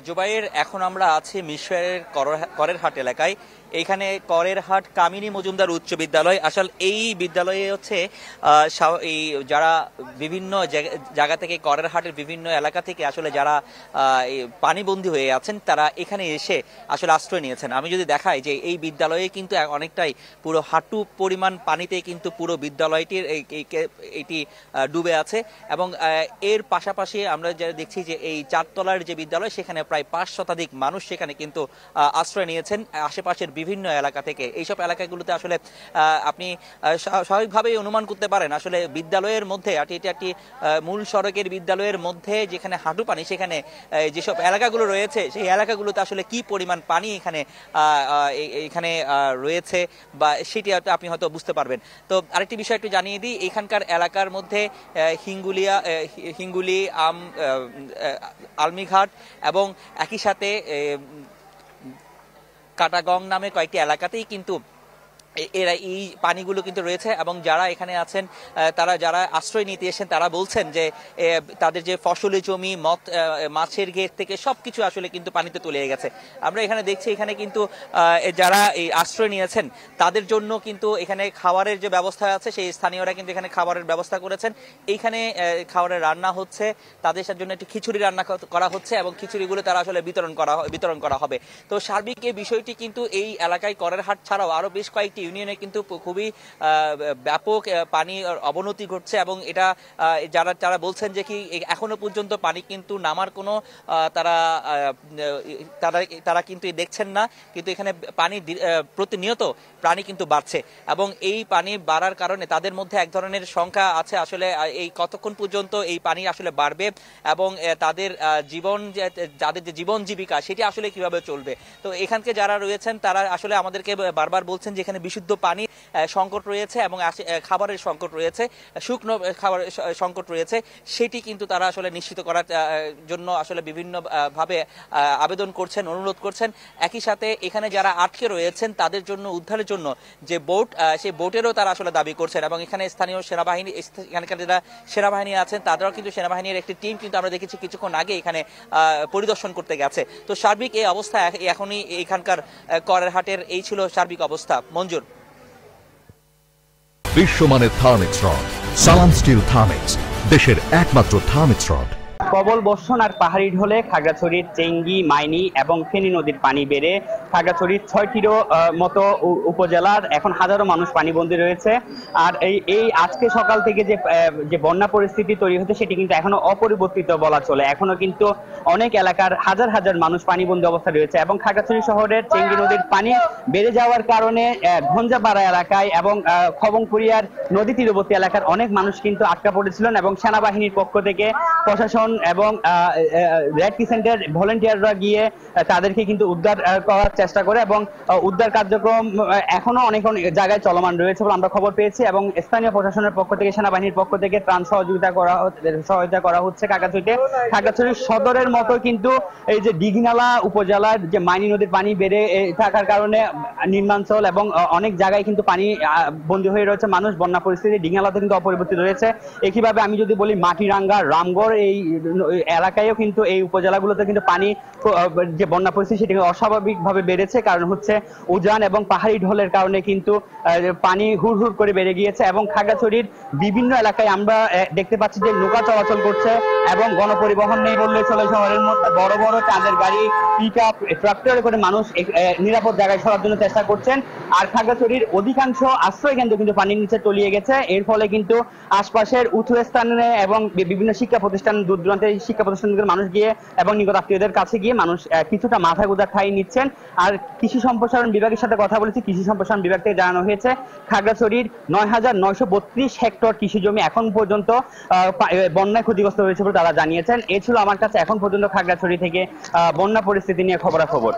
জুবাইর, এখন আমরা আছি মিরসরাইয়ের করেরহাট এলাকায়। এইখানে করেরহাট কামিনী মজুমদার উচ্চ বিদ্যালয়। আসলে এই বিদ্যালয়ে হচ্ছে এই যারা বিভিন্ন জায়গা থেকে, করেরহাটের বিভিন্ন এলাকা থেকে আসলে যারা পানিবন্দী হয়ে আছেন, তারা এখানে এসে আসলে আশ্রয় নিয়েছেন। আমি যদি দেখাই যে এই বিদ্যালয়ে কিন্তু অনেকটাই পুরো হাঁটু পরিমাণ পানিতে কিন্তু পুরো বিদ্যালয়টির এটি ডুবে আছে। এবং এর পাশাপাশি আমরা যা দেখছি যে এই চারতলার যে বিদ্যালয়, সেখানে প্রায় 5 শতাধিক মানুষ সেখানে কিন্তু আশ্রয় নিয়েছেন আশেপাশের বিভিন্ন এলাকা থেকে। এইসব এলাকাগুলোতে আসলে আপনি স্বাভাবিকভাবেই অনুমান করতে পারেন আসলে বিদ্যালয়ের মধ্যে, এটি একটি মূল সড়কের বিদ্যালয়ের মধ্যে যেখানে হাঁটু পানি, সেখানে যেসব এলাকাগুলো রয়েছে সেই এলাকাগুলোতে আসলে কি পরিমাণ পানি এখানে রয়েছে বা সেটি আপনি হয়তো বুঝতে পারবেন। তো আরেকটি বিষয় একটু জানিয়ে দিই, এখানকার এলাকার মধ্যে হিঙ্গুলি, আলমিঘাট এবং একই সাথে কাটাগং নামে কয়েকটি এলাকাতেই কিন্তু এরা এই পানিগুলো কিন্তু রয়েছে। এবং যারা এখানে আছেন, তারা যারা আশ্রয় নিতে এসেছেন, তারা বলছেন যে তাদের যে ফসলি জমি, মাছের ঘের থেকে সবকিছু আসলে কিন্তু পানিতে তলিয়ে গেছে। আমরা এখানে দেখছি, এখানে কিন্তু যারা এই আশ্রয় নিয়েছেন তাদের জন্য কিন্তু এখানে খাবারের যে ব্যবস্থা আছে, সেই স্থানীয়রা কিন্তু এখানে খাবারের ব্যবস্থা করেছেন। এইখানে খাবারের রান্না হচ্ছে, তাদের জন্য একটি খিচুড়ি রান্না করা হচ্ছে এবং খিচুড়িগুলো তারা আসলে বিতরণ করা হবে। তো সার্বিক এই বিষয়টি কিন্তু এই এলাকায় করেরহাট ছাড়াও আরো বেশ কয়েকটি ইউনিয়নে কিন্তু খুবই ব্যাপক পানি অবনতি ঘটছে। এবং এটা যারা বলছেন যে কি এখনো পর্যন্ত পানি কিন্তু নামার কোনো তারা কিন্তু দেখছেন না, কিন্তু এখানে পানি প্রতিনিয়ত পানি কিন্তু বাড়ছে। এবং এই পানি বাড়ার কারণে তাদের মধ্যে এক ধরনের শঙ্কা আছে আসলে এই কতক্ষণ পর্যন্ত এই পানি আসলে বাড়বে এবং তাদের যাদের যে জীবন জীবিকা সেটি আসলে কিভাবে চলবে। তো এখানকে যারা রয়েছেন তারা আসলে আমাদেরকে বারবার বলছেন যে এখানে বিশুদ্ধ পানি সংকট রয়েছে এবং খাবারের সংকট রয়েছে, শুকনো খাবারের সংকট রয়েছে। সেটি কিন্তু তারা আসলে নিশ্চিত করার জন্য আসলে বিভিন্ন ভাবে আবেদন করছেন, অনুরোধ করছেন। একই সাথে এখানে যারা আটকে রয়েছেন তাদের জন্য উদ্ধারের জন্য যে বোট, সেই বোটেরও তারা আসলে দাবি করছেন। এবং এখানে স্থানীয় সেনাবাহিনী, এখানকার যারা সেনাবাহিনী আছেন তাদেরও কিন্তু সেনাবাহিনীর একটি টিম কিন্তু আমরা দেখেছি কিছুক্ষণ আগে এখানে পরিদর্শন করতে গেছে। তো সার্বিক এই অবস্থা এখনই এখানকার করেরহাটের এই ছিল সার্বিক অবস্থা। মঞ্জুর। বিশ্বমানের থার্মিক্স রড, সালাম স্টিল থার্মিক্স, দেশের একমাত্র থার্মিক্স রড। প্রবল বর্ষণ আর পাহাড়ি ঢলে খাগড়াছড়ির চেঙ্গি, মাইনী এবং ফেনী নদীর পানি বেড়ে খাগড়াছড়ির 6টিরও মতো উপজেলার এখন হাজারো মানুষ পানিবন্দী রয়েছে। আর এই আজকে সকাল থেকে যে বন্যা পরিস্থিতি তৈরি হচ্ছে সেটি কিন্তু এখনো অপরিবর্তিত বলা চলে। এখনো কিন্তু অনেক এলাকার হাজার হাজার মানুষ পানিবন্দী অবস্থা রয়েছে। এবং খাগড়াছড়ি শহরের চেঙ্গি নদীর পানি বেড়ে যাওয়ার কারণে ঘঞ্জাপাড়া এলাকায় এবং খবংপুরিয়ার নদী তীরবর্তী এলাকার অনেক মানুষ কিন্তু আটকা পড়েছিলেন। এবং সেনাবাহিনীর পক্ষ থেকে প্রশাসন এবং রেড ক্রিসেন্টের ভলেন্টিয়াররা গিয়ে তাদেরকে কিন্তু উদ্ধার করার চেষ্টা করে এবং উদ্ধার কার্যক্রম এখনো অনেক জায়গায় চলমান রয়েছে বলে আমরা খবর পেয়েছি। এবং স্থানীয় প্রশাসনের পক্ষ থেকে, সেনাবাহিনীর পক্ষ থেকে ত্রাণ সহযোগিতা করা হচ্ছে খাগড়াছড়িতে। খাগড়াছড়ি সদরের মতো কিন্তু এই যে দিঘিনালা উপজেলার যে মাইনী নদীর পানি বেড়ে থাকার কারণে নিম্নাঞ্চল এবং অনেক জায়গায় কিন্তু পানি বন্দী হয়ে রয়েছে মানুষ। বন্যা পরিস্থিতি দিঘিনালাতে কিন্তু অপরিবর্তিত রয়েছে। একইভাবে আমি যদি বলি মাটিরাঙ্গা, রামগড় এই এলাকায়ও কিন্তু, এই উপজেলাগুলোতে কিন্তু পানি যে বন্যা পরিস্থিতি সেটি অস্বাভাবিকভাবে বেড়েছে। কারণ হচ্ছে উজান এবং পাহাড়ি ঢলের কারণে কিন্তু পানি হুড় হুড় করে বেড়ে গিয়েছে। এবং খাগড়াছড়ির বিভিন্ন এলাকায় আমরা দেখতে পাচ্ছি যে নৌকা চলাচল করছে এবং গণপরিবহন নেই বললে চলে। শহরের মধ্যে বড় বড় চাঁদের গাড়ি, পিকআপ, ট্রাক্টরে করে মানুষ নিরাপদ জায়গায় সরার জন্য চেষ্টা করছেন। আর খাগড়াছড়ির অধিকাংশ আশ্রয় কেন্দ্র কিন্তু পানির নিচে তলিয়ে গেছে। এর ফলে কিন্তু আশপাশের উঁচু স্থানে এবং বিভিন্ন শিক্ষা প্রতিষ্ঠান, দূর দূরান্তের শিক্ষা প্রতিষ্ঠানগুলোর মানুষ গিয়ে এবং নিকট আত্মীয়দের কাছে গিয়ে মানুষ কিছুটা মাথা গোঁজা খাই নিচ্ছেন। আর কৃষি সম্প্রসারণ বিভাগের সাথে কথা বলেছি, কৃষি সম্প্রসারণ বিভাগ থেকে জানানো হয়েছে খাগড়াছড়ির 9,932 হেক্টর কৃষি জমি এখন পর্যন্ত বন্যায় ক্ষতিগ্রস্ত হয়েছে বলে তারা জানিয়েছেন। এ ছিল আমার কাছে এখন পর্যন্ত খাগড়াছড়ি থেকে বন্যা পরিস্থিতি নিয়ে খবরাখবর।